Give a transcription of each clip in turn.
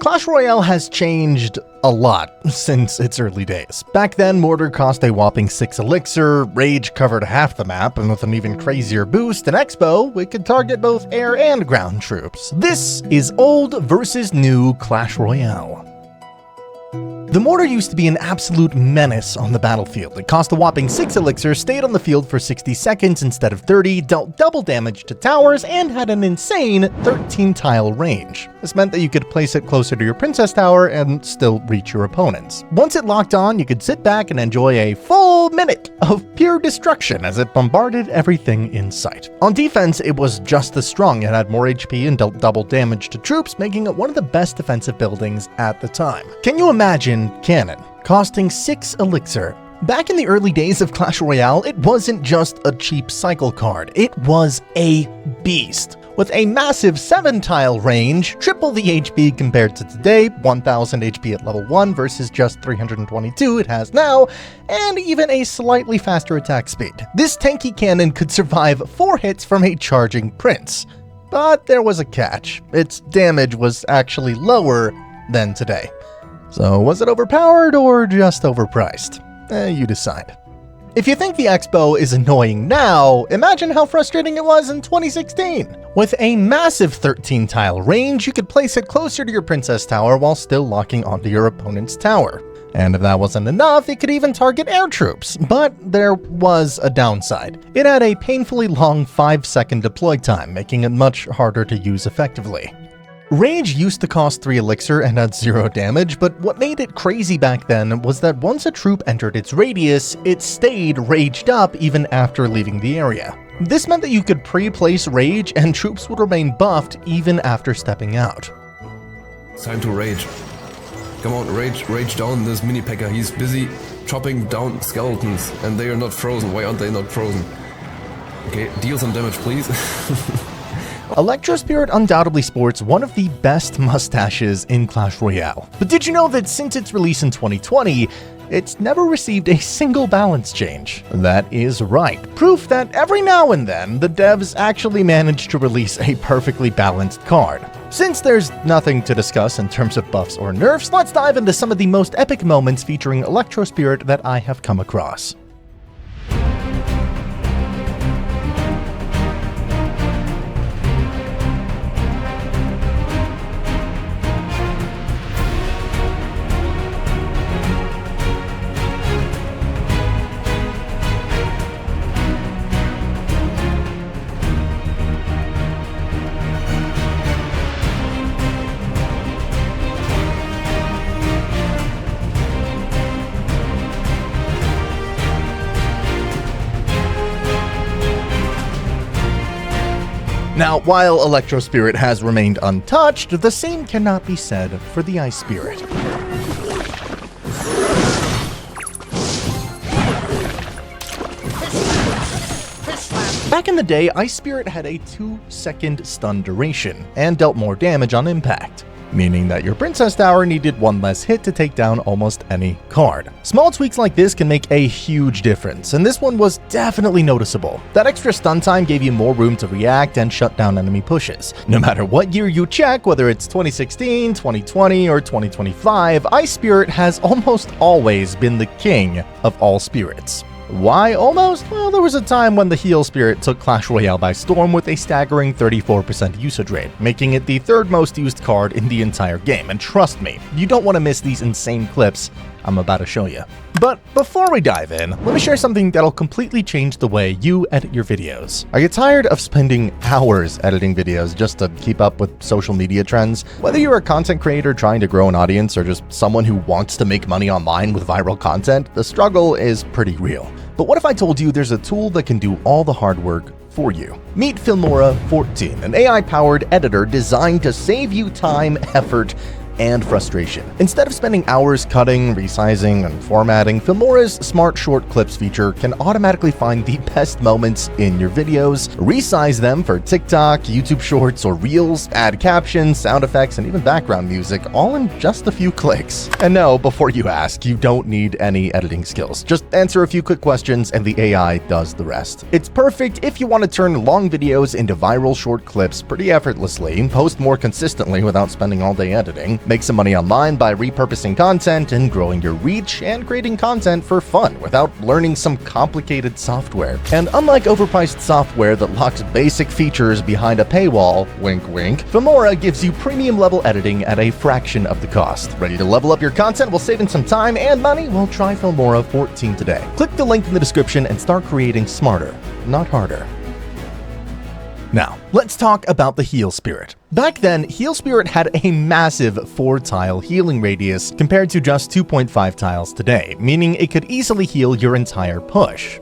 Clash Royale has changed a lot since its early days. Back then, Mortar cost a whopping 6 Elixir, Rage covered half the map, and with an even crazier boost and Expo, it could target both air and ground troops. This is old versus new Clash Royale. The Mortar used to be an absolute menace on the battlefield. It cost a whopping 6 Elixir, stayed on the field for 60 seconds instead of 30, dealt double damage to towers, and had an insane 13-tile range. This meant that you could place it closer to your Princess Tower and still reach your opponents. Once it locked on, you could sit back and enjoy a full minute of pure destruction as it bombarded everything in sight. On defense, it was just as strong. It had more HP and dealt double damage to troops, making it one of the best defensive buildings at the time. Can you imagine Cannon costing 6 Elixir? Back in the early days of Clash Royale, it wasn't just a cheap cycle card, it was a beast. With a massive 7-tile range, triple the HP compared to today, 1000 HP at level 1 versus just 322 it has now, and even a slightly faster attack speed. This tanky cannon could survive 4 hits from a charging prince. But there was a catch. Its damage was actually lower than today. So was it overpowered or just overpriced? You decide. If you think the Expo is annoying now, imagine how frustrating it was in 2016. With a massive 13-tile range, you could place it closer to your Princess Tower while still locking onto your opponent's tower. And if that wasn't enough, it could even target air troops. But there was a downside. It had a painfully long 5-second deploy time, making it much harder to use effectively. Rage used to cost 3 Elixir and had 0 damage, but what made it crazy back then was that once a troop entered its radius, it stayed raged up even after leaving the area. This meant that you could pre-place Rage and troops would remain buffed even after stepping out. It's time to rage. Come on, rage down this mini P.E.K.K.A. He's busy chopping down skeletons and they are not frozen. Why aren't they not frozen? Okay, deal some damage, please. Electro Spirit undoubtedly sports one of the best mustaches in Clash Royale. But did you know that since its release in 2020, it's never received a single balance change? That is right. Proof that every now and then, the devs actually manage to release a perfectly balanced card. Since there's nothing to discuss in terms of buffs or nerfs, let's dive into some of the most epic moments featuring Electro Spirit that I have come across. Now, while Electro Spirit has remained untouched, the same cannot be said for the Ice Spirit. Back in the day, Ice Spirit had a 2-second stun duration, and dealt more damage on impact, meaning that your Princess Tower needed 1 less hit to take down almost any card. Small tweaks like this can make a huge difference, and this one was definitely noticeable. That extra stun time gave you more room to react and shut down enemy pushes. No matter what year you check, whether it's 2016, 2020, or 2025, Ice Spirit has almost always been the king of all spirits. Why almost? Well, there was a time when the Heal Spirit took Clash Royale by storm with a staggering 34% usage rate, making it the 3rd most used card in the entire game, and trust me, you don't want to miss these insane clips I'm about to show you. But before we dive in, let me share something that'll completely change the way you edit your videos. Are you tired of spending hours editing videos just to keep up with social media trends? Whether you're a content creator trying to grow an audience or just someone who wants to make money online with viral content, the struggle is pretty real. But what if I told you there's a tool that can do all the hard work for you? Meet Filmora 14, an AI-powered editor designed to save you time, effort, and frustration. Instead of spending hours cutting, resizing, and formatting, Filmora's Smart Short Clips feature can automatically find the best moments in your videos, resize them for TikTok, YouTube Shorts, or Reels, add captions, sound effects, and even background music, all in just a few clicks. And no, before you ask, you don't need any editing skills. Just answer a few quick questions and the AI does the rest. It's perfect if you want to turn long videos into viral short clips pretty effortlessly, post more consistently without spending all day editing, Make some money online by repurposing content and growing your reach and creating content for fun without learning some complicated software. And unlike overpriced software that locks basic features behind a paywall, wink wink, Filmora gives you premium level editing at a fraction of the cost. Ready to level up your content while saving some time and money? Well, try Filmora 14 today. Click the link in the description and start creating smarter, not harder. Now, let's talk about the Heal Spirit. Back then, Heal Spirit had a massive 4-tile healing radius compared to just 2.5 tiles today, meaning it could easily heal your entire push.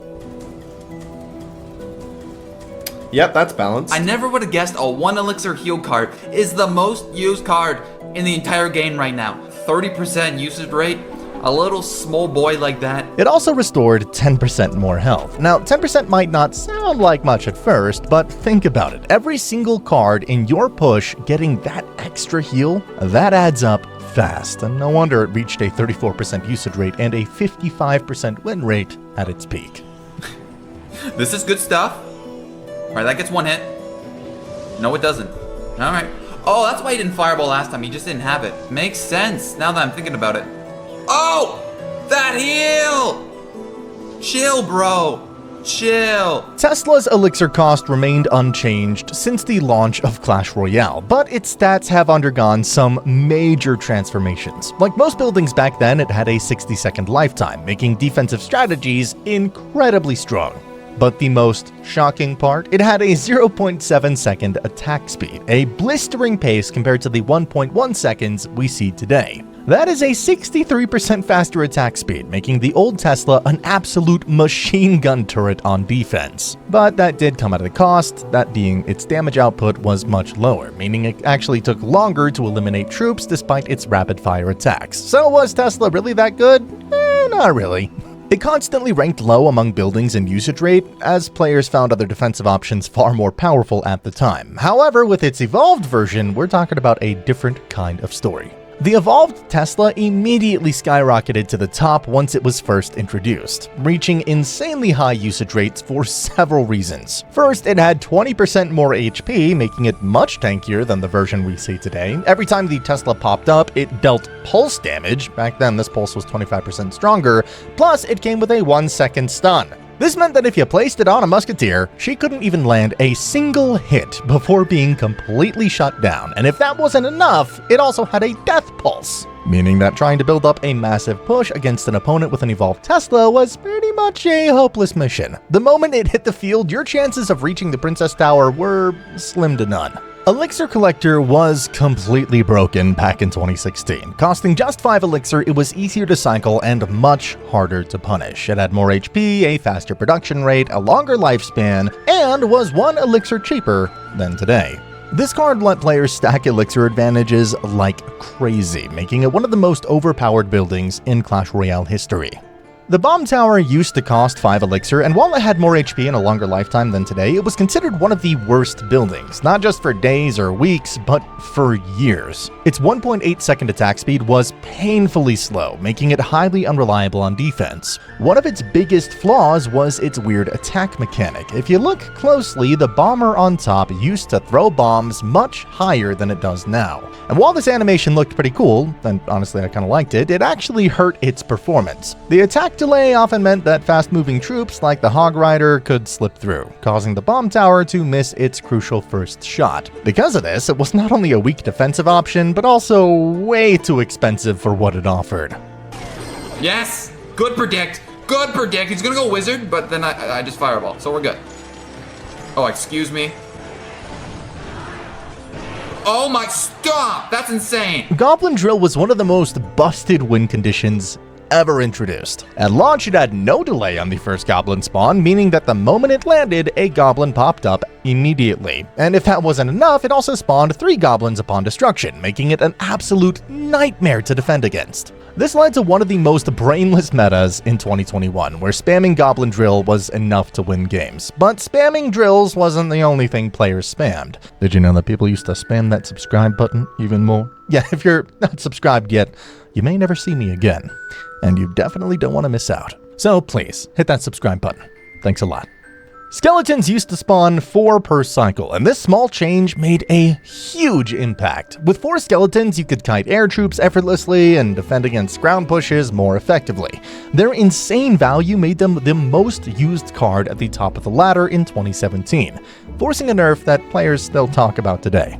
Yep, that's balanced. I never would have guessed a 1 Elixir heal card is the most used card in the entire game right now. 30% usage rate? A little small boy like that. It also restored 10% more health. Now, 10% might not sound like much at first, but think about it. Every single card in your push getting that extra heal, that adds up fast. And no wonder it reached a 34% usage rate and a 55% win rate at its peak. This is good stuff. Alright, that gets 1 hit. No, it doesn't. Alright. Oh, that's why he didn't fireball last time. He just didn't have it. Makes sense now that I'm thinking about it. Oh! That heal! Chill, bro. Chill. Tesla's elixir cost remained unchanged since the launch of Clash Royale, but its stats have undergone some major transformations. Like most buildings back then, it had a 60-second lifetime, making defensive strategies incredibly strong. But the most shocking part, it had a 0.7 second attack speed, a blistering pace compared to the 1.1 seconds we see today. That is a 63% faster attack speed, making the old Tesla an absolute machine gun turret on defense. But that did come at a cost, that being its damage output was much lower, meaning it actually took longer to eliminate troops despite its rapid-fire attacks. So was Tesla really that good? Not really. It constantly ranked low among buildings in usage rate, as players found other defensive options far more powerful at the time. However, with its evolved version, we're talking about a different kind of story. The evolved Tesla immediately skyrocketed to the top once it was first introduced, reaching insanely high usage rates for several reasons. First, it had 20% more HP, making it much tankier than the version we see today. Every time the Tesla popped up, it dealt pulse damage. Back then, this pulse was 25% stronger, plus it came with a 1-second stun. This meant that if you placed it on a Musketeer, she couldn't even land a single hit before being completely shut down, and if that wasn't enough, it also had a death pulse, meaning that trying to build up a massive push against an opponent with an evolved Tesla was pretty much a hopeless mission. The moment it hit the field, your chances of reaching the Princess Tower were slim to none. Elixir Collector was completely broken back in 2016. Costing just 5 Elixir, it was easier to cycle and much harder to punish. It had more HP, a faster production rate, a longer lifespan, and was 1 Elixir cheaper than today. This card let players stack Elixir advantages like crazy, making it one of the most overpowered buildings in Clash Royale history. The bomb tower used to cost 5 Elixir, and while it had more HP and a longer lifetime than today, it was considered one of the worst buildings, not just for days or weeks, but for years. Its 1.8 second attack speed was painfully slow, making it highly unreliable on defense. One of its biggest flaws was its weird attack mechanic. If you look closely, the bomber on top used to throw bombs much higher than it does now. And while this animation looked pretty cool, and honestly I kinda liked it, it actually hurt its performance. The attack delay often meant that fast-moving troops like the Hog Rider could slip through, causing the bomb tower to miss its crucial first shot. Because of this, it was not only a weak defensive option, but also way too expensive for what it offered. Yes! Good predict! Good predict! He's gonna go wizard, but then I just fireball, so we're good. Oh, excuse me. Oh my, stop! That's insane! Goblin Drill was one of the most busted win conditions ever introduced. At launch, it had no delay on the first goblin spawn, meaning that the moment it landed, a goblin popped up immediately. And if that wasn't enough, it also spawned 3 goblins upon destruction, making it an absolute nightmare to defend against. This led to one of the most brainless metas in 2021, where spamming Goblin Drill was enough to win games. But spamming drills wasn't the only thing players spammed. Did you know that people used to spam that subscribe button even more? Yeah, if you're not subscribed yet, you may never see me again. And you definitely don't want to miss out. So please, hit that subscribe button. Thanks a lot. Skeletons used to spawn 4 per cycle, and this small change made a huge impact. With 4 skeletons, you could kite air troops effortlessly and defend against ground pushes more effectively. Their insane value made them the most used card at the top of the ladder in 2017, forcing a nerf that players still talk about today.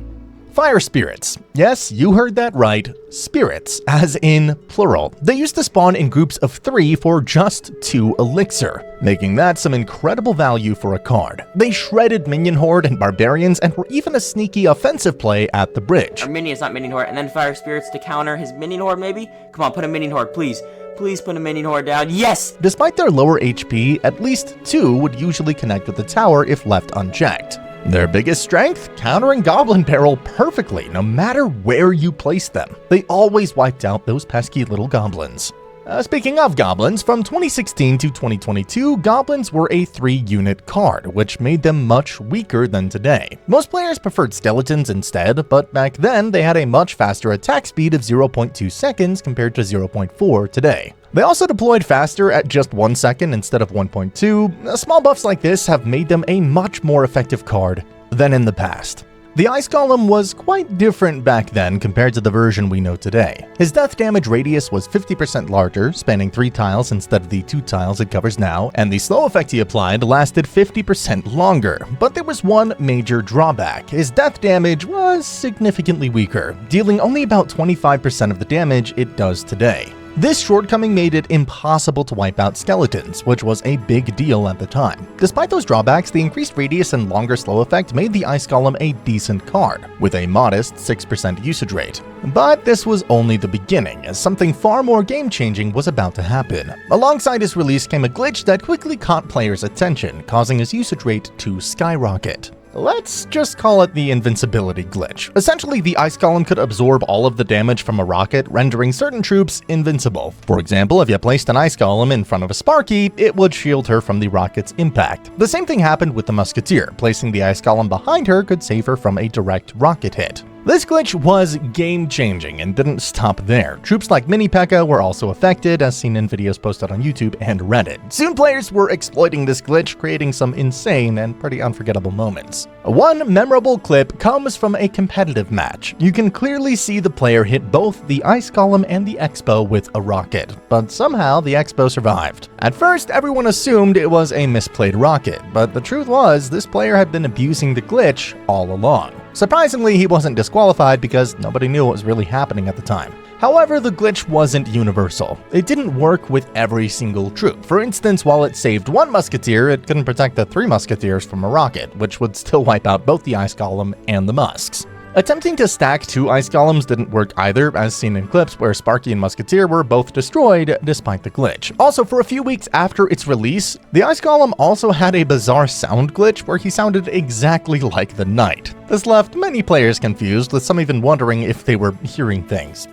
Fire spirits. Yes, you heard that right. Spirits, as in plural. They used to spawn in groups of 3 for just 2 elixir, making that some incredible value for a card. They shredded Minion Horde and Barbarians and were even a sneaky offensive play at the bridge. Or Minion's not Minion Horde, and then Fire Spirits to counter his Minion Horde maybe? Come on, put a Minion Horde, please. Please put a Minion Horde down. Yes! Despite their lower HP, at least 2 would usually connect with the tower if left unchecked. Their biggest strength? Countering Goblin Barrel perfectly, no matter where you place them. They always wiped out those pesky little goblins. Speaking of goblins, from 2016 to 2022, goblins were a 3-unit card, which made them much weaker than today. Most players preferred skeletons instead, but back then they had a much faster attack speed of 0.2 seconds compared to 0.4 today. They also deployed faster at just 1 second instead of 1.2. Small buffs like this have made them a much more effective card than in the past. The Ice Golem was quite different back then compared to the version we know today. His death damage radius was 50% larger, spanning 3 tiles instead of the 2 tiles it covers now, and the slow effect he applied lasted 50% longer. But there was one major drawback. His death damage was significantly weaker, dealing only about 25% of the damage it does today. This shortcoming made it impossible to wipe out skeletons, which was a big deal at the time. Despite those drawbacks, the increased radius and longer slow effect made the Ice Golem a decent card, with a modest 6% usage rate. But this was only the beginning, as something far more game-changing was about to happen. Alongside his release came a glitch that quickly caught players' attention, causing his usage rate to skyrocket. Let's just call it the invincibility glitch. Essentially, the Ice Golem could absorb all of the damage from a rocket, rendering certain troops invincible. For example, if you placed an Ice Golem in front of a Sparky, it would shield her from the rocket's impact. The same thing happened with the Musketeer. Placing the Ice Golem behind her could save her from a direct rocket hit. This glitch was game-changing and didn't stop there. Troops like P.E.K.K.A were also affected, as seen in videos posted on YouTube and Reddit. Soon players were exploiting this glitch, creating some insane and pretty unforgettable moments. One memorable clip comes from a competitive match. You can clearly see the player hit both the Ice Golem and the Expo with a rocket, but somehow the Expo survived. At first, everyone assumed it was a misplayed rocket, but the truth was this player had been abusing the glitch all along. Surprisingly, he wasn't disqualified because nobody knew what was really happening at the time. However, the glitch wasn't universal. It didn't work with every single troop. For instance, while it saved 1 Musketeer, it couldn't protect the 3 Musketeers from a rocket, which would still wipe out both the Ice Golem and the Musks. Attempting to stack 2 Ice Golems didn't work either, as seen in clips where Sparky and Musketeer were both destroyed despite the glitch. Also, for a few weeks after its release, the Ice Golem also had a bizarre sound glitch where he sounded exactly like the Knight. This left many players confused, with some even wondering if they were hearing things.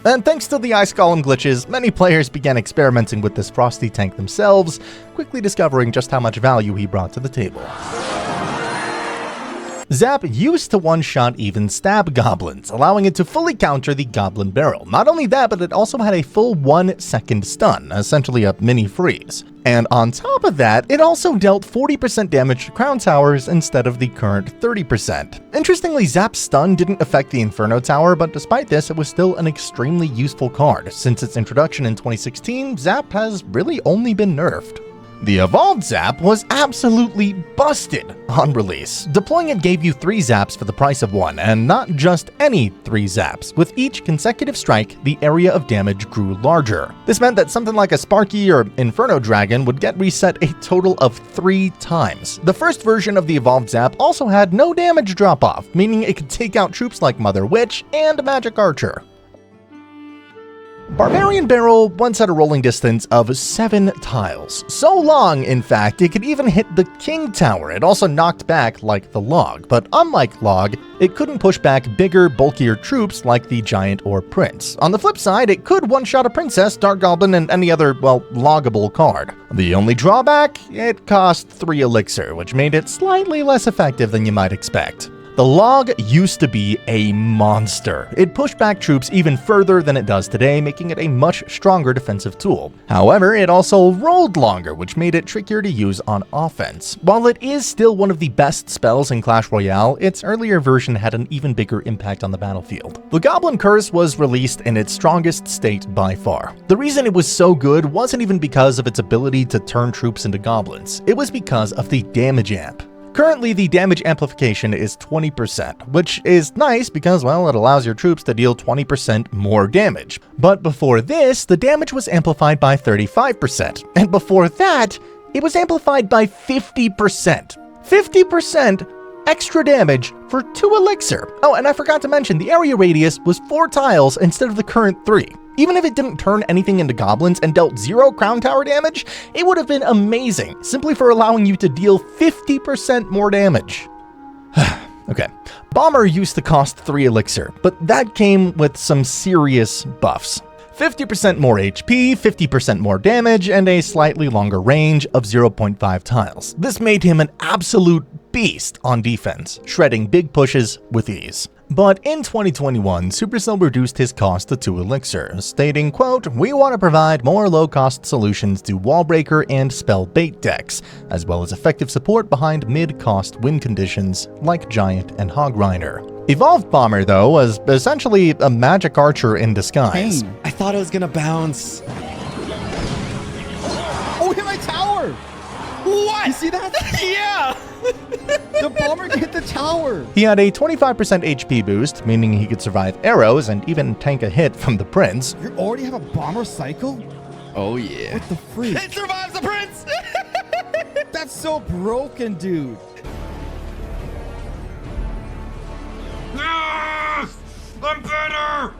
And thanks to the Ice Golem glitches, many players began experimenting with this frosty tank themselves, quickly discovering just how much value he brought to the table. Zap used to one-shot even stab goblins, allowing it to fully counter the Goblin Barrel. Not only that, but it also had a full 1-second stun, essentially a mini freeze. And on top of that, it also dealt 40% damage to crown towers instead of the current 30%. Interestingly, Zap's stun didn't affect the Inferno Tower, but despite this, it was still an extremely useful card. Since its introduction in 2016, Zap has really only been nerfed. The Evolved Zap was absolutely busted on release. Deploying it gave you 3 zaps for the price of 1, and not just any 3 zaps. With each consecutive strike, the area of damage grew larger. This meant that something like a Sparky or Inferno Dragon would get reset a total of 3 times. The first version of the Evolved Zap also had no damage drop-off, meaning it could take out troops like Mother Witch and Magic Archer. Barbarian Barrel once had a rolling distance of 7 tiles. So long, in fact, it could even hit the King Tower. It also knocked back like the Log, but unlike Log, it couldn't push back bigger, bulkier troops like the Giant or Prince. On the flip side, it could one-shot a Princess, Dark Goblin, and any other, well, loggable card. The only drawback? It cost 3 Elixir, which made it slightly less effective than you might expect. The log used to be a monster. It pushed back troops even further than it does today, making it a much stronger defensive tool. However, it also rolled longer, which made it trickier to use on offense. While it is still one of the best spells in Clash Royale, its earlier version had an even bigger impact on the battlefield. The Goblin Curse was released in its strongest state by far. The reason it was so good wasn't even because of its ability to turn troops into goblins. It was because of the damage amp. Currently, the damage amplification is 20%, which is nice because, well, it allows your troops to deal 20% more damage. But before this, the damage was amplified by 35%, and before that, it was amplified by 50%. 50% extra damage for 2 elixir. Oh, and I forgot to mention, the area radius was 4 tiles instead of the current 3. Even if it didn't turn anything into goblins and dealt 0 crown tower damage, it would have been amazing, simply for allowing you to deal 50% more damage. Okay, Bomber used to cost 3 elixir, but that came with some serious buffs. 50% more HP, 50% more damage, and a slightly longer range of 0.5 tiles. This made him an absolute beast on defense, shredding big pushes with ease. But in 2021, Supercell reduced his cost to 2 elixir, stating, quote, "We want to provide more low-cost solutions to wallbreaker and spell bait decks, as well as effective support behind mid-cost win conditions like Giant and Hog Rider." Evolved Bomber, though, was essentially a magic archer in disguise. Dang, I thought it was gonna bounce. Oh, hit my tower! What? You see that? Yeah! The bomber hit the tower! He had a 25% HP boost, meaning he could survive arrows and even tank a hit from the prince. You already have a bomber cycle? Oh yeah. What the freak? It survives the prince! That's so broken, dude. Yes! I'm better!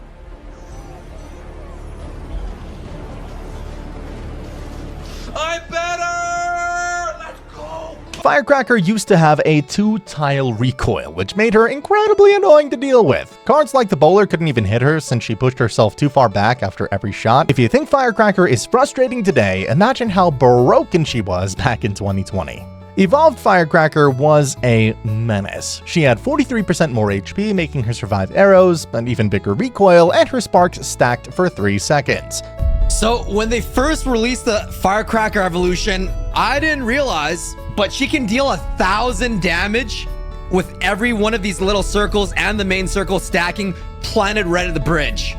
I'm better! Let's go! Firecracker used to have a 2-tile recoil, which made her incredibly annoying to deal with. Cards like the bowler couldn't even hit her since she pushed herself too far back after every shot. If you think Firecracker is frustrating today, imagine how broken she was back in 2020. Evolved Firecracker was a menace. She had 43% more HP, making her survive arrows, an even bigger recoil, and her sparks stacked for 3 seconds. So when they first released the Firecracker evolution, I didn't realize, but she can deal 1,000 damage with every one of these little circles and the main circle stacking planted right at the bridge.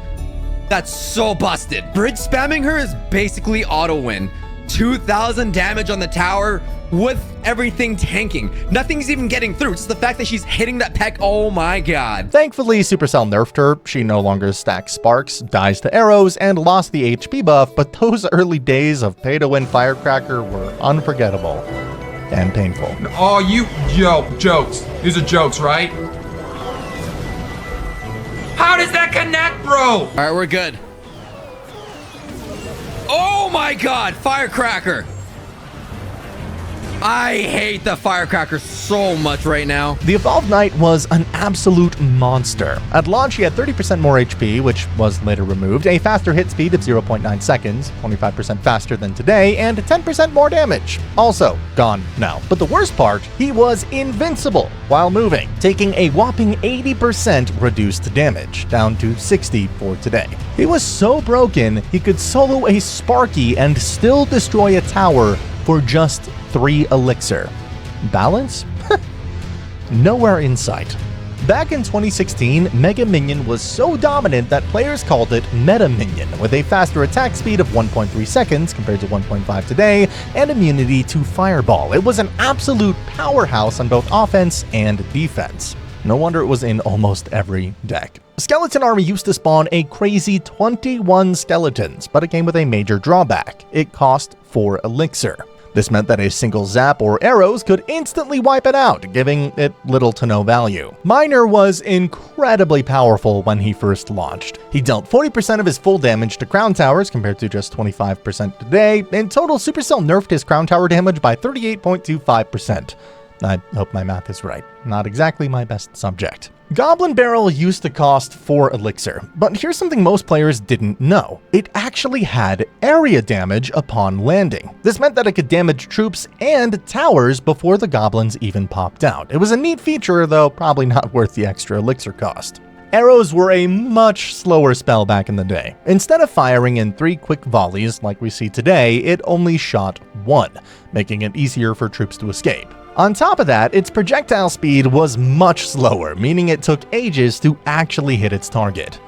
That's so busted. Bridge spamming her is basically auto win. 2,000 damage on the tower with everything tanking. Nothing's even getting through. Just the fact that she's hitting that P.E.K.K.A. Oh my god. Thankfully, Supercell nerfed her. She no longer stacks sparks, dies to arrows, and lost the HP buff, but those early days of pay-to-win Firecracker were unforgettable and painful. Oh, jokes. These are jokes, right? How does that connect, bro? All right, we're good. Oh my god, Firecracker. I hate the Firecracker so much right now. The Evolved Knight was an absolute monster. At launch, he had 30% more HP, which was later removed, a faster hit speed of 0.9 seconds, 25% faster than today, and 10% more damage. Also gone now. But the worst part, he was invincible while moving, taking a whopping 80% reduced damage, down to 60 for today. He was so broken, he could solo a Sparky and still destroy a tower for just 3 elixir. Balance? Nowhere in sight. Back in 2016, Mega Minion was so dominant that players called it Meta Minion, with a faster attack speed of 1.3 seconds compared to 1.5 today, and immunity to Fireball. It was an absolute powerhouse on both offense and defense. No wonder it was in almost every deck. Skeleton Army used to spawn a crazy 21 skeletons, but it came with a major drawback. It cost 4 elixir. This meant that a single zap or arrows could instantly wipe it out, giving it little to no value. Miner was incredibly powerful when he first launched. He dealt 40% of his full damage to crown towers compared to just 25% today. In total, Supercell nerfed his crown tower damage by 38.25%. I hope my math is right. Not exactly my best subject. Goblin Barrel used to cost 4 Elixir, but here's something most players didn't know. It actually had area damage upon landing. This meant that it could damage troops and towers before the goblins even popped out. It was a neat feature, though probably not worth the extra Elixir cost. Arrows were a much slower spell back in the day. Instead of firing in 3 quick volleys like we see today, it only shot 1, making it easier for troops to escape. On top of that, its projectile speed was much slower, meaning it took ages to actually hit its target.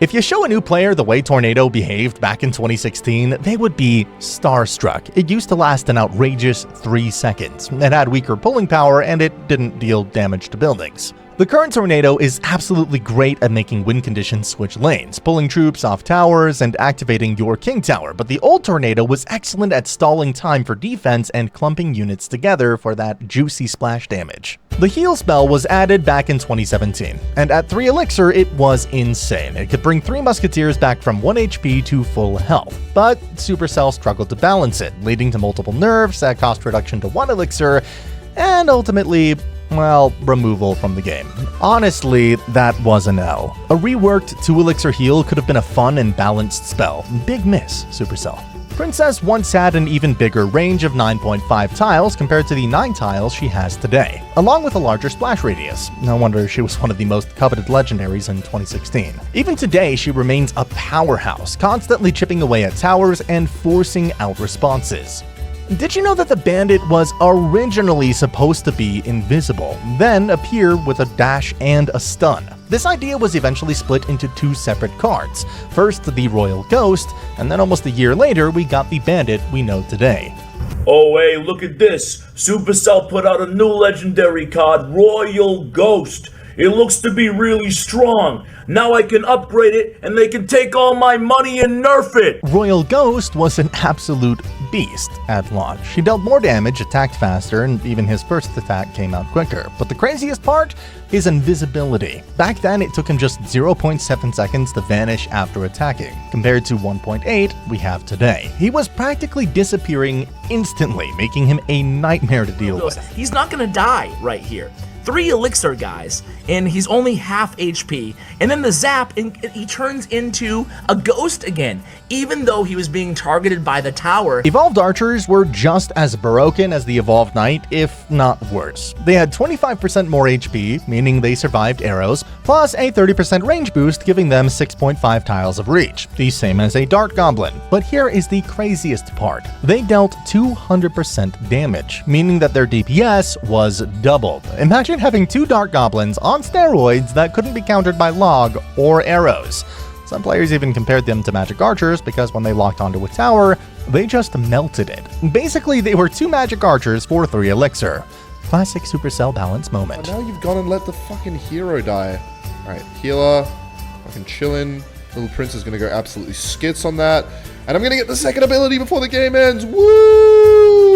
If you show a new player the way Tornado behaved back in 2016, they would be starstruck. It used to last an outrageous 3 seconds. It had weaker pulling power, and it didn't deal damage to buildings. The current Tornado is absolutely great at making win conditions switch lanes, pulling troops off towers and activating your King Tower, but the old Tornado was excellent at stalling time for defense and clumping units together for that juicy splash damage. The heal spell was added back in 2017, and at 3 Elixir it was insane. It could bring 3 Musketeers back from 1 HP to full health, but Supercell struggled to balance it, leading to multiple nerfs, that cost reduction to 1 Elixir, and ultimately, well, removal from the game. Honestly, that was an L. A reworked 2 Elixir heal could have been a fun and balanced spell. Big miss, Supercell. Princess once had an even bigger range of 9.5 tiles compared to the 9 tiles she has today, along with a larger splash radius. No wonder she was one of the most coveted legendaries in 2016. Even today, she remains a powerhouse, constantly chipping away at towers and forcing out responses. Did you know that the Bandit was originally supposed to be invisible, then appear with a dash and a stun? This idea was eventually split into 2 separate cards. First, the Royal Ghost, and then almost a year later, we got the Bandit we know today. Oh hey, look at this! Supercell put out a new legendary card, Royal Ghost. It looks to be really strong. Now I can upgrade it and they can take all my money and nerf it! Royal Ghost was an absolute beast at launch. He dealt more damage, attacked faster, and even his first attack came out quicker. But the craziest part? His invisibility. Back then, it took him just 0.7 seconds to vanish after attacking, compared to 1.8 we have today. He was practically disappearing instantly, making him a nightmare to deal with. He's not gonna die right here. 3 Elixir guys, and he's only half HP, and then the zap, and he turns into a ghost again, even though he was being targeted by the tower. Evolved archers were just as broken as the evolved knight, if not worse. They had 25% more HP, meaning they survived arrows, plus a 30% range boost, giving them 6.5 tiles of reach, the same as a dart goblin. But here is the craziest part. They dealt 200% damage, meaning that their DPS was doubled. Imagine having 2 dart goblins on steroids that couldn't be countered by log or arrows. Some players even compared them to magic archers because when they locked onto a tower, they just melted it. Basically, they were 2 magic archers for 3 Elixir. Classic Supercell balance moment. Oh, now you've gone and let the fucking hero die. Alright, healer, fucking chillin'. Little Prince is gonna go absolutely skits on that. And I'm gonna get the second ability before the game ends. Woo!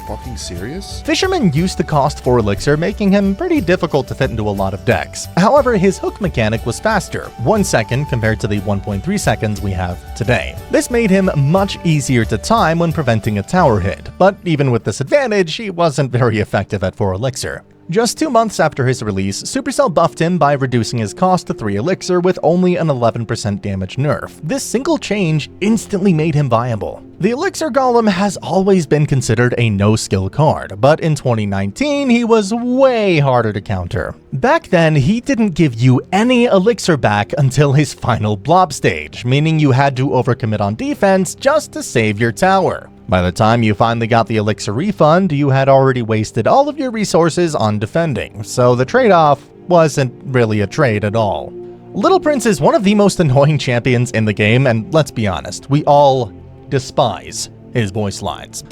Fucking serious? Fisherman used to cost 4 Elixir, making him pretty difficult to fit into a lot of decks. However, his hook mechanic was faster, 1 second compared to the 1.3 seconds we have today. This made him much easier to time when preventing a tower hit, but even with this advantage, he wasn't very effective at 4 Elixir. Just 2 months after his release, Supercell buffed him by reducing his cost to 3 Elixir with only an 11% damage nerf. This single change instantly made him viable. The Elixir Golem has always been considered a no-skill card, but in 2019 he was way harder to counter. Back then, he didn't give you any Elixir back until his final blob stage, meaning you had to overcommit on defense just to save your tower. By the time you finally got the Elixir refund, you had already wasted all of your resources on defending, so the trade-off wasn't really a trade at all. Little Prince is one of the most annoying champions in the game, and let's be honest, we all despise his voice lines.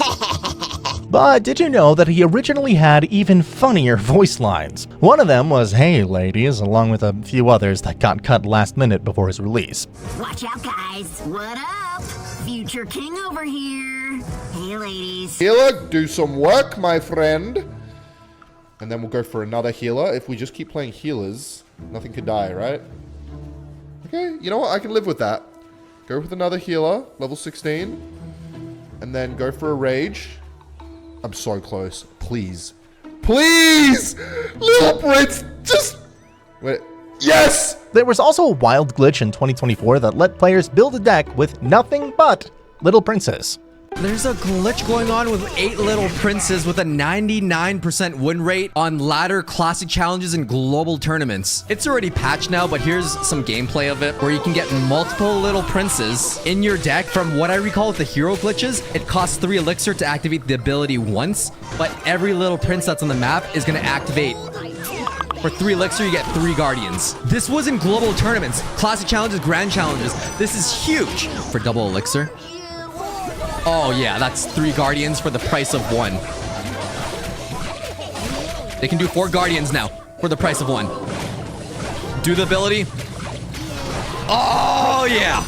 But did you know that he originally had even funnier voice lines? One of them was "Hey ladies," along with a few others that got cut last minute before his release. Watch out guys, what up? Future King over here. Hey ladies. Healer, do some work, my friend. And then we'll go for another healer. If we just keep playing healers, nothing could die, right? Okay, you know what? I can live with that. Go with another healer, level 16. And then go for a rage. I'm so close. Please. Please! Little Prince, just... Wait. Yes! There was also a wild glitch in 2024 that let players build a deck with nothing but Little Princes. There's a glitch going on with 8 Little Princes with a 99% win rate on ladder, classic challenges, and global tournaments. It's already patched now, but here's some gameplay of it where you can get multiple Little Princes in your deck. From what I recall with the hero glitches, it costs 3 Elixir to activate the ability once, but every Little Prince that's on the map is going to activate. For 3 Elixir, you get 3 Guardians. This was in global tournaments, classic challenges, grand challenges. This is huge for double Elixir. Oh yeah, that's 3 Guardians for the price of 1. They can do 4 Guardians now for the price of 1. Do the ability. Oh yeah!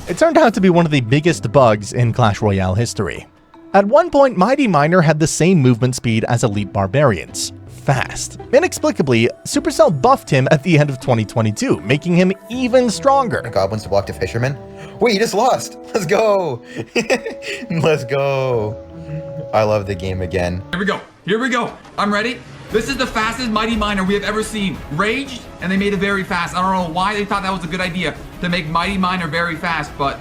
It turned out to be one of the biggest bugs in Clash Royale history. At one point, Mighty Miner had the same movement speed as elite Barbarians. Fast. Inexplicably, Supercell buffed him at the end of 2022, making him even stronger. Goblins to block the Fisherman. Wait, you just lost. Let's go. Let's go. I love the game again. Here we go. Here we go. I'm ready. This is the fastest Mighty Miner we have ever seen. Raged, and they made it very fast. I don't know why they thought that was a good idea to make Mighty Miner very fast, but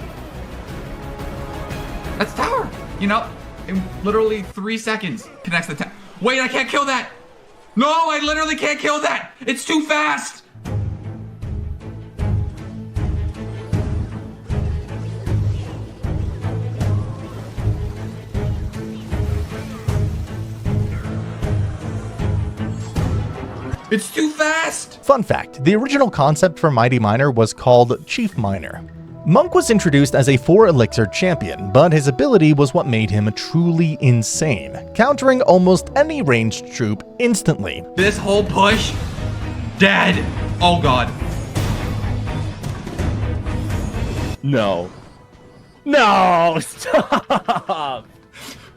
that's tower. You know, in literally 3 seconds connects the tower. Wait, I can't kill that. No, I literally can't kill that. It's too fast. It's too fast! Fun fact, the original concept for Mighty Miner was called Chief Miner. Monk was introduced as a 4 Elixir champion, but his ability was what made him truly insane, countering almost any ranged troop instantly. This whole push, dead. Oh god. No. No, stop!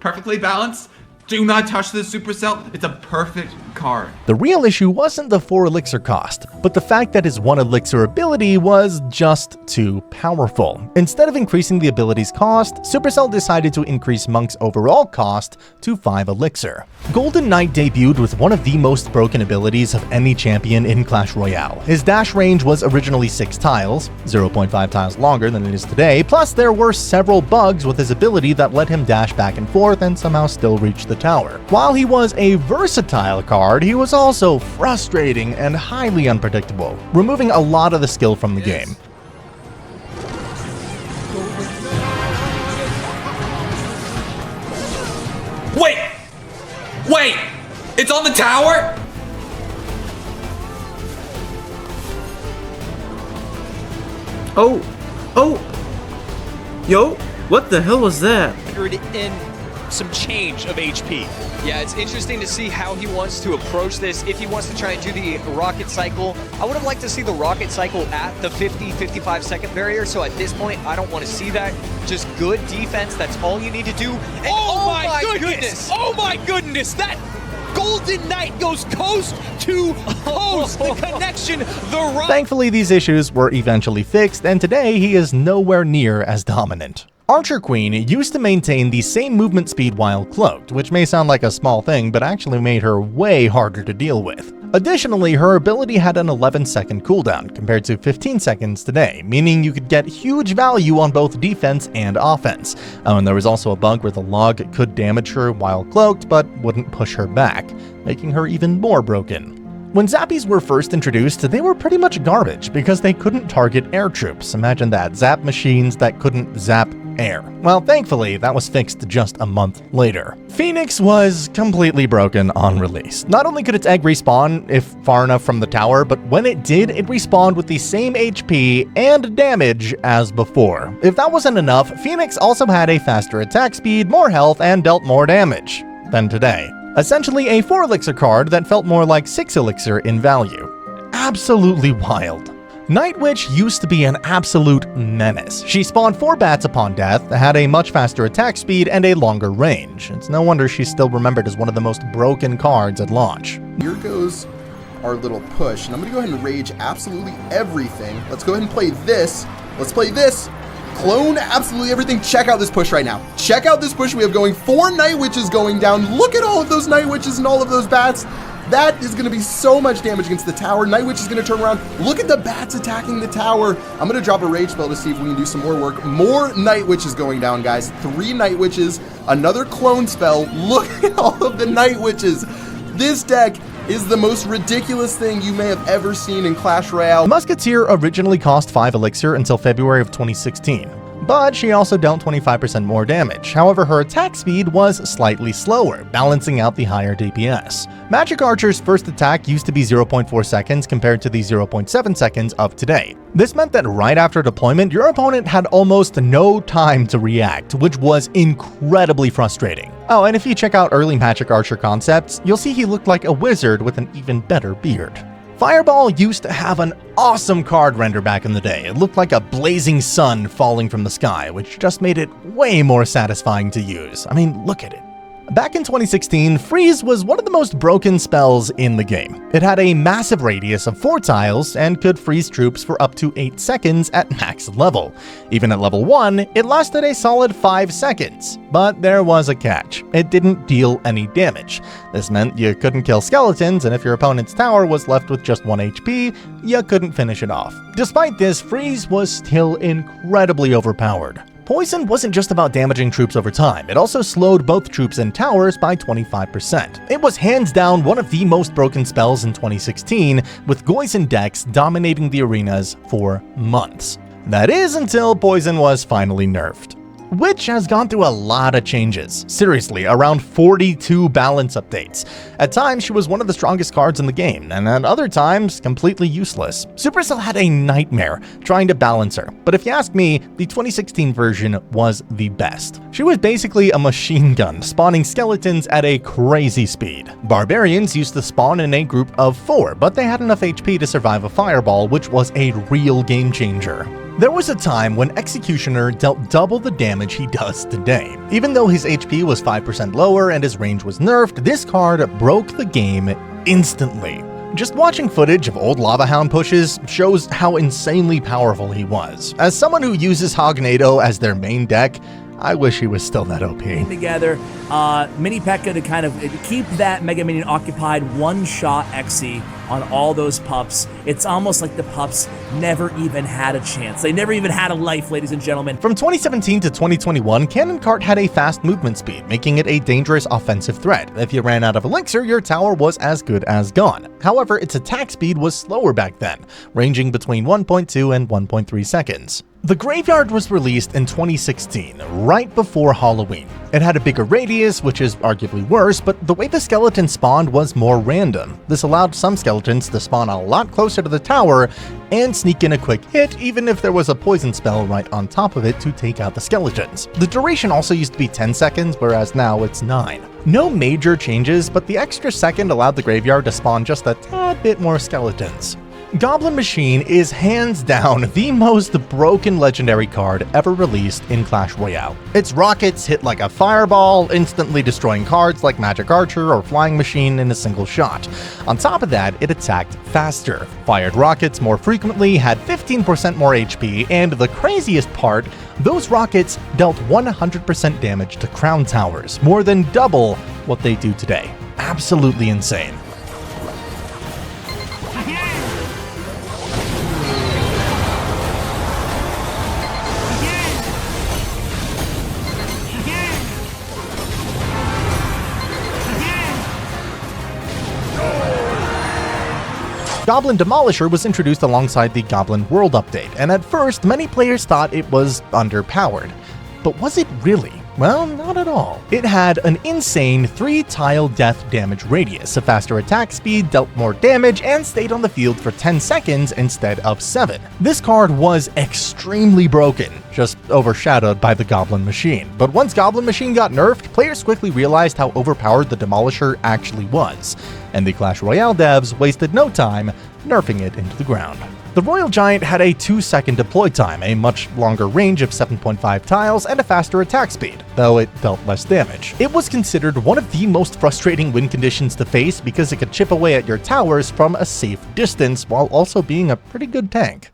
Perfectly balanced. Do not touch this Supercell. It's a perfect card. The real issue wasn't the 4 Elixir cost, but the fact that his 1 Elixir ability was just too powerful. Instead of increasing the ability's cost, Supercell decided to increase Monk's overall cost to 5 Elixir. Golden Knight debuted with one of the most broken abilities of any champion in Clash Royale. His dash range was originally 6 tiles, 0.5 tiles longer than it is today, plus there were several bugs with his ability that let him dash back and forth and somehow still reach the tower. While he was a versatile card, he was also frustrating and highly unpredictable, removing a lot of the skill from the game. Wait! Wait! It's on the tower? Oh! Yo, what the hell was that? In some change of HP. Yeah, it's interesting to see how he wants to approach this. If he wants to try and do the rocket cycle, I would have liked to see the rocket cycle at the 50-55 second barrier. So at this point, I don't want to see that. Just good defense. That's all you need to do. And oh my goodness! Oh my goodness! That Golden Knight goes coast to coast. The connection, the run. Thankfully, these issues were eventually fixed, and today he is nowhere near as dominant. Archer Queen used to maintain the same movement speed while cloaked, which may sound like a small thing, but actually made her way harder to deal with. Additionally, her ability had an 11-second cooldown, compared to 15 seconds today, meaning you could get huge value on both defense and offense. Oh, and there was also a bug where the log could damage her while cloaked, but wouldn't push her back, making her even more broken. When Zappies were first introduced, they were pretty much garbage because they couldn't target air troops. Imagine that, zap machines that couldn't zap air. Well, thankfully, that was fixed just a month later. Phoenix was completely broken on release. Not only could its egg respawn if far enough from the tower, but when it did, it respawned with the same HP and damage as before. If that wasn't enough, Phoenix also had a faster attack speed, more health, and dealt more damage than today. Essentially a 4 Elixir card that felt more like 6 Elixir in value. Absolutely wild. Night Witch used to be an absolute menace. She spawned 4 bats upon death, had a much faster attack speed, and a longer range. It's no wonder she's still remembered as one of the most broken cards at launch. Here goes our little push, and I'm gonna go ahead and rage absolutely everything. Let's go ahead and play this. Let's play this. Clone absolutely everything. Check out this push right now. Check out this push we have going. 4 Night Witches going down. Look at all of those Night Witches and all of those bats. That is going to be so much damage against the tower. Night Witch is going to turn around. Look at the bats attacking the tower. I'm going to drop a rage spell to see if we can do some more work. More Night Witches going down, guys. 3 Night Witches. Another clone spell. Look at all of the Night Witches. This deck is the most ridiculous thing you may have ever seen in Clash Royale. Musketeer originally cost 5 Elixir until February of 2016. But she also dealt 25% more damage. However, her attack speed was slightly slower, balancing out the higher DPS. Magic Archer's first attack used to be 0.4 seconds compared to the 0.7 seconds of today. This meant that right after deployment, your opponent had almost no time to react, which was incredibly frustrating. Oh, and if you check out early Magic Archer concepts, you'll see he looked like a wizard with an even better beard. Fireball used to have an awesome card render back in the day. It looked like a blazing sun falling from the sky, which just made it way more satisfying to use. I mean, look at it. Back in 2016, Freeze was one of the most broken spells in the game. It had a massive radius of 4 tiles and could freeze troops for up to 8 seconds at max level. Even at level 1, it lasted a solid 5 seconds. But there was a catch. It didn't deal any damage. This meant you couldn't kill skeletons, and if your opponent's tower was left with just 1 HP, you couldn't finish it off. Despite this, Freeze was still incredibly overpowered. Poison wasn't just about damaging troops over time, it also slowed both troops and towers by 25%. It was hands down one of the most broken spells in 2016, with Goblin decks dominating the arenas for months. That is until Poison was finally nerfed, which has gone through a lot of changes. Seriously, around 42 balance updates. At times, she was one of the strongest cards in the game, and at other times, completely useless. Supercell had a nightmare trying to balance her, but if you ask me, the 2016 version was the best. She was basically a machine gun, spawning skeletons at a crazy speed. Barbarians used to spawn in a group of 4, but they had enough HP to survive a fireball, which was a real game changer. There was a time when Executioner dealt double the damage he does today. Even though his HP was 5% lower and his range was nerfed, this card broke the game instantly. Just watching footage of old Lava Hound pushes shows how insanely powerful he was. As someone who uses Hognado as their main deck, I wish he was still that OP. Together, Mini P.E.K.K.A to kind of keep that Mega Minion occupied, one-shot Xe on all those pups. It's almost like the pups never even had a chance. They never even had a life, ladies and gentlemen. From 2017 to 2021, Cannon Cart had a fast movement speed, making it a dangerous offensive threat. If you ran out of Elixir, your tower was as good as gone. However, its attack speed was slower back then, ranging between 1.2 and 1.3 seconds. The Graveyard was released in 2016, right before Halloween. It had a bigger radius, which is arguably worse, but the way the skeletons spawned was more random. This allowed some skeletons to spawn a lot closer to the tower and sneak in a quick hit, even if there was a poison spell right on top of it to take out the skeletons. The duration also used to be 10 seconds, whereas now it's 9. No major changes, but the extra second allowed the Graveyard to spawn just a tad bit more skeletons. Goblin Machine is hands down the most broken legendary card ever released in Clash Royale. Its rockets hit like a fireball, instantly destroying cards like Magic Archer or Flying Machine in a single shot. On top of that, it attacked faster, fired rockets more frequently, had 15% more HP, and the craziest part, those rockets dealt 100% damage to crown towers, more than double what they do today. Absolutely insane. Goblin Demolisher was introduced alongside the Goblin World update, and at first, many players thought it was underpowered. But was it really? Well, not at all. It had an insane 3-tile death damage radius, a faster attack speed, dealt more damage, and stayed on the field for 10 seconds instead of 7. This card was extremely broken, just overshadowed by the Goblin Machine. But once Goblin Machine got nerfed, players quickly realized how overpowered the Demolisher actually was, and the Clash Royale devs wasted no time nerfing it into the ground. The Royal Giant had a 2-second deploy time, a much longer range of 7.5 tiles, and a faster attack speed, though it dealt less damage. It was considered one of the most frustrating win conditions to face because it could chip away at your towers from a safe distance while also being a pretty good tank.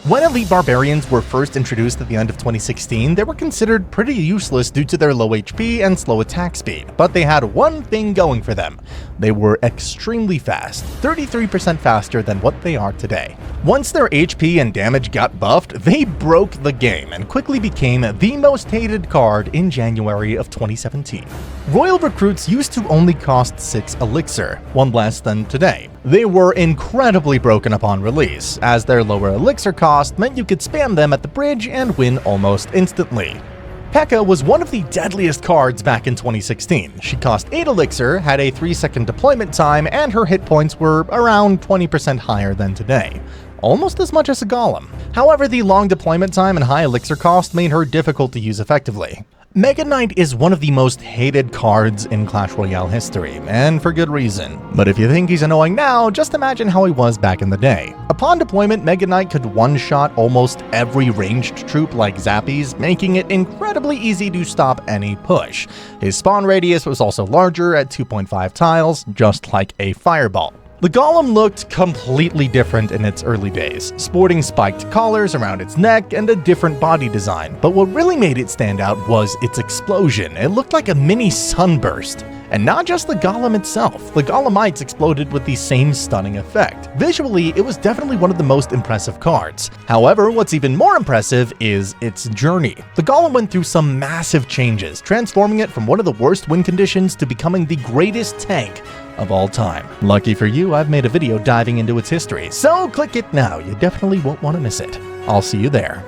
When Elite Barbarians were first introduced at the end of 2016, they were considered pretty useless due to their low HP and slow attack speed, but they had one thing going for them. They were extremely fast, 33% faster than what they are today. Once their HP and damage got buffed, they broke the game and quickly became the most hated card in January of 2017. Royal recruits used to only cost 6 Elixir, one less than today. They were incredibly broken upon release, as their lower Elixir cost meant you could spam them at the bridge and win almost instantly. P.E.K.K.A was one of the deadliest cards back in 2016. She cost 8 Elixir, had a 3-second deployment time, and her hit points were around 20% higher than today. Almost as much as a Golem. However, the long deployment time and high Elixir cost made her difficult to use effectively. Mega Knight is one of the most hated cards in Clash Royale history, and for good reason. But if you think he's annoying now, just imagine how he was back in the day. Upon deployment, Mega Knight could one-shot almost every ranged troop like Zappies, making it incredibly easy to stop any push. His spawn radius was also larger at 2.5 tiles, just like a fireball. The Golem looked completely different in its early days, sporting spiked collars around its neck and a different body design, but what really made it stand out was its explosion. It looked like a mini sunburst. And not just the Golem itself, the Golemites exploded with the same stunning effect. Visually, it was definitely one of the most impressive cards. However, what's even more impressive is its journey. The Golem went through some massive changes, transforming it from one of the worst win conditions to becoming the greatest tank of all time. Lucky for you, I've made a video diving into its history, so click it now, you definitely won't want to miss it. I'll see you there.